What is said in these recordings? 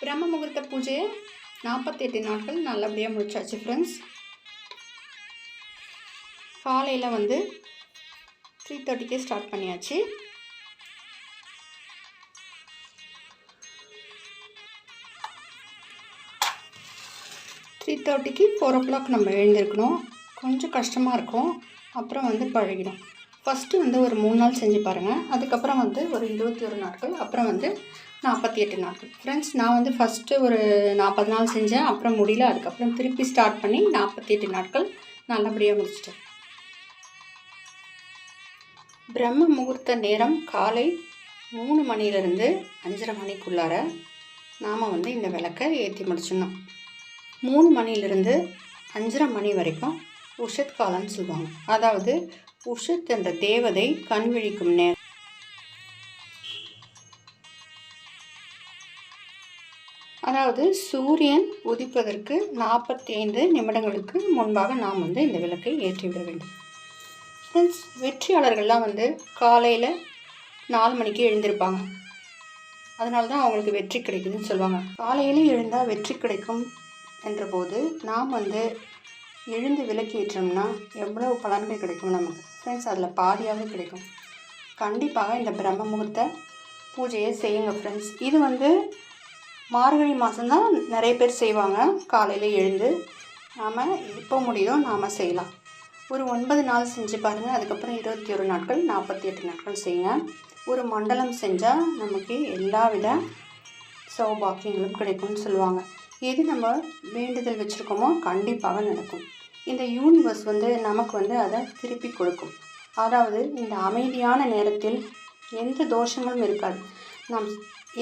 பிரம்ம முகூர்த்த பூஜையை 48 நாட்கள் நல்லபடியாக முடிச்சாச்சு ஃப்ரெண்ட்ஸ். காலையில் 3:30க்கே ஸ்டார்ட் பண்ணியாச்சு. த்ரீ 4 o'clock நம்ம எழுந்திருக்கணும். கொஞ்சம் கஷ்டமாக இருக்கும், அப்புறம் பழகிடும். ஃபஸ்ட்டு ஒரு 3 நாள் செஞ்சு பாருங்கள். அதுக்கப்புறம் ஒரு 21 நாட்கள், அப்புறம் 48 நாட்கள். ஃப்ரெண்ட்ஸ், நான் ஃபஸ்ட்டு ஒரு 40 நாள் செஞ்சேன், அப்புறம் முடியல. அதுக்கப்புறம் திருப்பி ஸ்டார்ட் பண்ணி 48 நாட்கள் நல்லபடியாக முடிச்சிட்டேன். பிரம்ம முகூர்த்த நேரம் காலை 3 மணிலேருந்து 5:30 மணிக்குள்ளார நாம் இந்த விளக்கை ஏற்றி முடிச்சிடணும். 3 மணிலேருந்து 5:30 மணி வரைக்கும் உஷத் காலம்னு சொல்லுவாங்க. அதாவது உஷத் என்ற தேவதை கண் விழிக்கும் நேரம். அதாவது சூரியன் உதிப்பதற்கு 45 நிமிடங்களுக்கு முன்பாக நாம் இந்த விளக்கை ஏற்றிவிட வேண்டும். ஃப்ரெண்ட்ஸ், வெற்றியாளர்கள்லாம் காலையில் 4 மணிக்கு எழுந்திருப்பாங்க. அதனால தான் அவங்களுக்கு வெற்றி கிடைக்குதுன்னு சொல்லுவாங்க. காலையில் எழுந்தால் வெற்றி கிடைக்கும் என்ற போது நாம் எழுந்து விளக்கு ஏற்றோம்னா எவ்வளோ பலன்கள் கிடைக்கும் நமக்கு. ஃப்ரெண்ட்ஸ், அதில் பாதியாகவே கிடைக்கும். கண்டிப்பாக இந்த பிரம்ம முகூர்த்த பூஜையை செய்யுங்க ஃப்ரெண்ட்ஸ். இது மார்கழி மாதம்தான் நிறைய பேர் செய்வாங்க. காலையில் எழுந்து நாம் எப்போ முடியுதோ நாம் செய்யலாம். ஒரு 9 நாள் செஞ்சு பாருங்கள். அதுக்கப்புறம் 21 நாட்கள், 48 நாட்கள் செய்யுங்க. ஒரு மண்டலம் செஞ்சால் நமக்கு எல்லா வித சௌபாக்கியங்களும் கிடைக்கும்னு சொல்லுவாங்க. எது நம்ம வேண்டுதல் வச்சுருக்கோமோ கண்டிப்பாக நடக்கும். இந்த யூனிவர்ஸ் நமக்கு அதை திருப்பி கொடுக்கும். அதாவது இந்த அமைதியான நேரத்தில் எந்த தோஷங்களும் இருக்காது. நாம்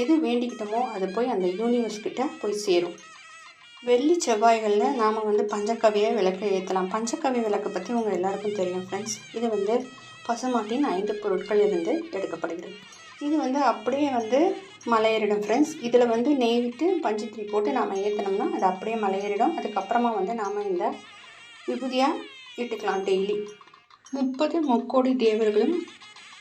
எது வேண்டிக்கிட்டோமோ அது போய் அந்த யூனிவர்ஸ் கிட்ட போய் சேரும். வெள்ளி செவ்வாய்களில் நாம் பஞ்சகவ்ய விளக்கை ஏற்றலாம். பஞ்சகவ்ய விளக்கை பற்றி உங்கள் எல்லாருக்கும் தெரியும் ஃப்ரெண்ட்ஸ். இது பசுமாட்டின் 5 பொருட்கள் இருந்து எடுக்கப்படுகிறது. இது அப்படியே மலையேறிடும் ஃப்ரெண்ட்ஸ். இதில் நெய் விட்டு பஞ்சத்திரி போட்டு நாம் ஏற்றினோம்னா அது அப்படியே மலையேறிடும். அதுக்கப்புறமா நாம் இந்த விபூதியாக இட்டுக்கலாம். டெய்லி 30 முக்கோடி தேவர்களும்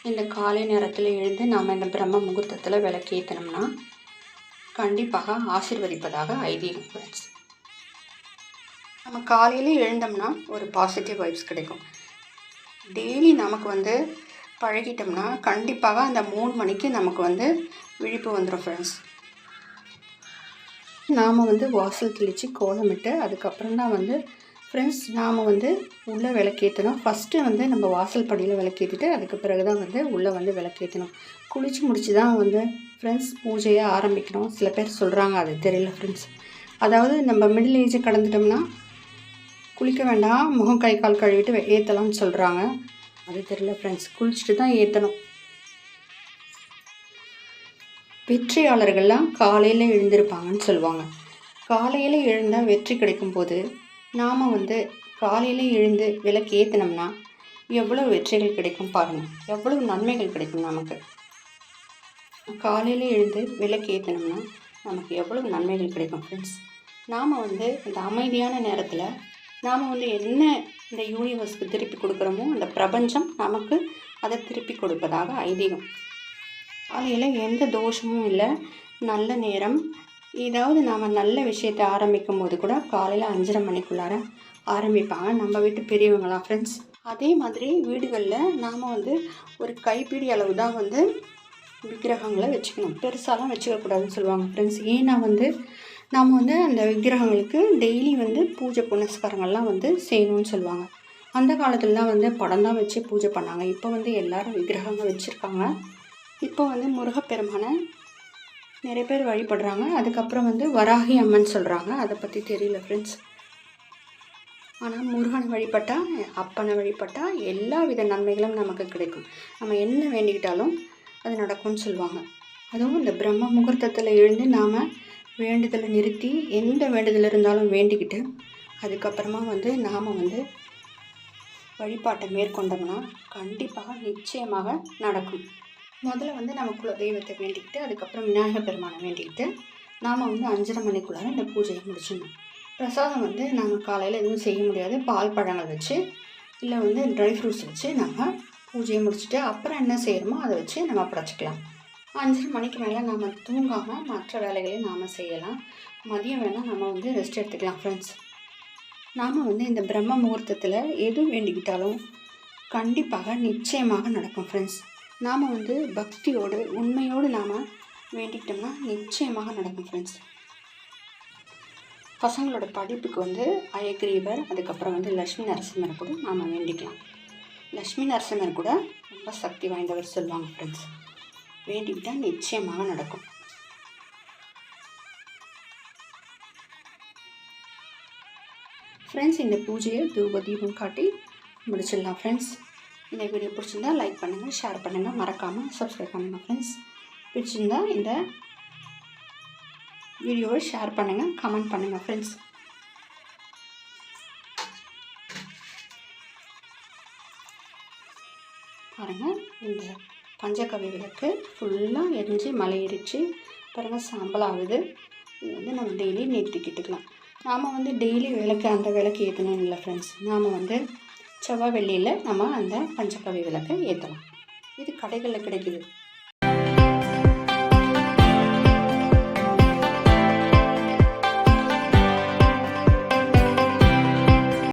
இந்த காலை நேரத்தில் எழுந்து நாம் இந்த பிரம்ம முகூர்த்தத்தில் விளக்கேற்றினோம்னா கண்டிப்பாக ஆசீர்வதிப்பதாக ஐதீகம் ஃப்ரெண்ட்ஸ். நம்ம காலையில் எழுந்தோம்னா ஒரு பாசிட்டிவ் வைப்ஸ் கிடைக்கும். டெய்லி நமக்கு பழகிட்டோம்னா கண்டிப்பாக அந்த 3 மணிக்கு நமக்கு விழிப்பு வந்துடும் ஃப்ரெண்ட்ஸ். நாம் வாசல் தெளித்து கோலமிட்டு அதுக்கப்புறம் தான் ஃப்ரெண்ட்ஸ் நாம் உள்ளே விளக்கேற்றணும். ஃபஸ்ட்டு நம்ம வாசல் படியில் விளக்கேற்றிட்டு அதுக்கு பிறகு தான் உள்ளே விளக்கேற்றணும். குளித்து முடித்து தான் ஃப்ரெண்ட்ஸ் பூஜையை ஆரம்பிக்கணும். சில பேர் சொல்கிறாங்க, அது தெரியல ஃப்ரெண்ட்ஸ். அதாவது நம்ம மிடில் ஏஜை கடந்துட்டோம்னா குளிக்க வேண்டாம், முகம் கை கால் கழுவிட்டு ஏற்றலாம்னு சொல்கிறாங்க. அது தெரியல ஃப்ரெண்ட்ஸ். குளிச்சுட்டு தான் ஏற்றணும். வெற்றியாளர்கள்லாம் காலையில் எழுந்திருப்பாங்கன்னு சொல்லுவாங்க. காலையில் எழுந்தால் வெற்றி கிடைக்கும் போது நாம் காலையில் எழுந்து விளக்கு ஏற்றினோம்னா எவ்வளோ வெற்றிகள் கிடைக்கும் பாருங்கள், எவ்வளோ நன்மைகள் கிடைக்கும் நமக்கு. காலையில் எழுந்து விளக்கு ஏற்றினோம்னா நமக்கு எவ்வளோ நன்மைகள் கிடைக்கும் ஃப்ரெண்ட்ஸ். நாம் இந்த அமைதியான நேரத்தில் நாம் என்ன இந்த யூனிவர்ஸ்க்கு திருப்பி கொடுக்குறோமோ அந்த பிரபஞ்சம் நமக்கு அதை திருப்பி கொடுப்பதாக ஐதீகம். காலையில் எந்த தோஷமும் இல்லை, நல்ல நேரம். ஏதாவது நாம் நல்ல விஷயத்தை ஆரம்பிக்கும் போது கூட காலையில் 5:30 மணிக்குள்ளார ஆரம்பிப்பாங்க நம்ம வீட்டு பெரியவங்களாம் ஃப்ரெண்ட்ஸ். அதே மாதிரி வீடுகளில் நாம் ஒரு கைப்பிடி அளவு தான் விக்கிரகங்களை வச்சுக்கணும். பெருசாலாம் வச்சுக்கக்கூடாதுன்னு சொல்லுவாங்க ஃப்ரெண்ட்ஸ். ஏன்னா நாம் அந்த விக்கிரகங்களுக்கு டெய்லி பூஜை புனஸ்காரங்கள்லாம் செய்யணும்னு சொல்லுவாங்க. அந்த காலத்துலலாம் படம் தான் வச்சு பூஜை பண்ணாங்க. இப்போ எல்லோரும் விக்கிரகங்கள் வச்சுருக்காங்க. இப்போ முருகப்பெருமானை நிறைய பேர் வழிபடுறாங்க. அதுக்கப்புறம் வராகி அம்மன் சொல்கிறாங்க. அதை பற்றி தெரியல ஃப்ரெண்ட்ஸ். ஆனால் முருகனை வழிபட்டால், அப்பனை வழிபட்டால் எல்லா வித நன்மைகளும் நமக்கு கிடைக்கும். நம்ம என்ன வேண்டிக்கிட்டாலும் அது நடக்கும்னு சொல்லுவாங்க. அதுவும் இந்த பிரம்ம முகூர்த்தத்தில் எழுந்து நாம் வேண்டுதலை நிறுத்தி எந்த வேண்டுதல் இருந்தாலும் வேண்டிக்கிட்டு அதுக்கப்புறமா நாம் வழிபாட்டை மேற்கொண்டோம்னா கண்டிப்பாக நிச்சயமாக நடக்கும். முதல்ல நம்ம குல தெய்வத்தை வேண்டிக்கிட்டு அதுக்கப்புறம் விநாயகர் பெருமானை வேண்டிக்கிட்டு நாம் 5:30 மணிக்குள்ளார இந்த பூஜையை முடிச்சிடணும். பிரசாதம் நாம் காலையில் எதுவும் செய்ய முடியாது. பால் பழங்கள் வச்சு இல்லை ட்ரை ஃப்ரூட்ஸ் வச்சு நம்ம பூஜையை முடிச்சுட்டு அப்புறம் என்ன செய்கிறோமோ அதை வச்சு நம்ம படைச்சிக்கலாம். 5:30 மணிக்கு மேலே நாம் தூங்காமல் மற்ற வேலைகளையும் நாம் செய்யலாம். மதியம் வேணால் நம்ம வந்து ரெஸ்ட் எடுத்துக்கலாம் ஃப்ரெண்ட்ஸ். நாம் வந்து இந்த பிரம்ம முகூர்த்தத்தில் எது வேண்டிக்கிட்டாலும் கண்டிப்பாக நிச்சயமாக நடக்கும் ஃப்ரெண்ட்ஸ். நாம் வந்து பக்தியோடு உண்மையோடு நாம் வேண்டிக்கிட்டோம்னா நிச்சயமாக நடக்கும் ஃப்ரெண்ட்ஸ். பசங்களோட படிப்புக்கு வந்து அயக்ரீவர், அதுக்கப்புறம் வந்து லக்ஷ்மி நரசிம்மர் கூட நாம் வேண்டிக்கலாம். லக்ஷ்மி நரசிம்மர் கூட ரொம்ப சக்தி வாய்ந்தவர் சொல்லுவாங்க ஃப்ரெண்ட்ஸ். வேண்டிக்கிட்டால் நிச்சயமாக நடக்கும். ஃப்ரெண்ட்ஸ், இந்த பூஜையை தூப தீபம் காட்டி முடிச்சிடலாம் ஃப்ரெண்ட்ஸ். இந்த வீடியோ பிடிச்சிருந்தா லைக் பண்ணுங்கள், ஷேர் பண்ணுங்கள், மறக்காமல் சப்ஸ்கிரைப் பண்ணுங்கள் ஃப்ரெண்ட்ஸ். பிடிச்சிருந்தா இந்த வீடியோவை ஷேர் பண்ணுங்கள், கமெண்ட் பண்ணுங்கள் ஃப்ரெண்ட்ஸ். பாருங்கள், இந்த பஞ்சகவி விளக்கு ஃபுல்லாக எரிஞ்சு மலையேறிச்சு பாருங்கள், சாம்பல் ஆகுது. இது வந்து நம்ம டெய்லி நிறுத்திக்கிட்டுக்கலாம். நாம் வந்து டெய்லி விளக்கு அந்த விளக்கு ஏற்றணும் இல்லை ஃப்ரெண்ட்ஸ். நாம் வந்து செவ்வாய் வெள்ளியில் நம்ம அந்த பஞ்சகவி விளக்கை ஏற்றலாம். இது கடைகளில் கிடைக்குது.